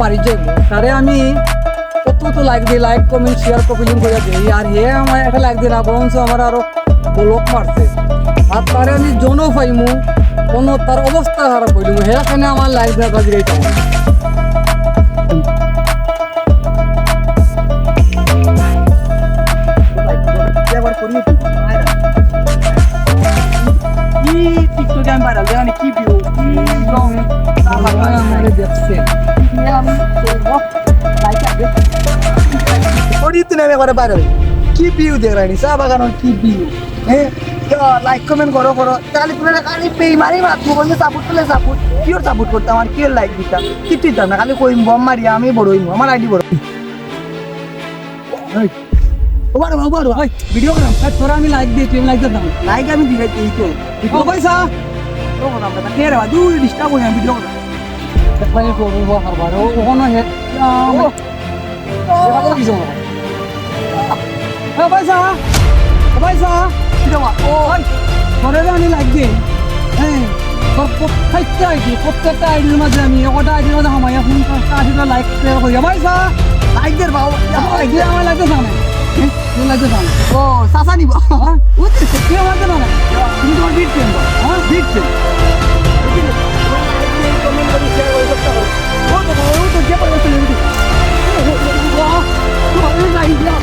বাড়ি যাই তারে আমি কত লাইক দিই, লাইক কমেন্ট শেয়ার কপিলিং করে দিই, আর হে আমার একটা লাইক দিই না, বরঞ্চ আমার আরো ব্লক মারছে। আর তারে আমি জনও পাইমু, কোনো তার অবস্থা খারাপ হইলিমু, হে কেন আমার লাইক দেওয়া কাজ গেইতাম। টিকটকে আমি ভাইরাল জানি কি ভিউ আমারে দেখছে কি ভিউ দেখ রানি চা বাগানোর কি ভিউ হ্যাঁ লাইক কমেন্ট করো তাহলে তোমরা খালি পেই মারি মারবো বললে সাপোর্ট করলে সাপোর্ট কিওর সাপোর্ট করতাম আর কিওর লাইক দিতাম কিছু দিতাম না খালি কই বম মারি আমি বড় হইমু আমার আইডি বড় ভিডিও করাম তোরা আমি লাইক দিই, তুই লাইক দিতাম লাইক আমি দিলে এই তো ও পয়সা কে রে দুই ডিস্টার্ব হই ভিডিও করা দেখবাই করবো হারবার ওখানে হে পয়সা পয়সা তোরে আমি লাইক দিই। হ্যাঁ তোর প্রত্যেকটা আইডির মাঝে আমি একটা আইডির মাঝে আমার 50টা লাইক শেয়ার করি। পয়সা লাইক দের বাবা লাইক দিয়ে আমার লাগতে জানে, তুই লাগতে জানে ও সাসা নিব তুই আমার লাগতে জানে, তুমি তোমার বিট চেন হ্যাঁ বিট চেন কমেন্ট করে শেয়ার করে করতে হবে ও তো যে পড়ে চলে লাইক দিয়া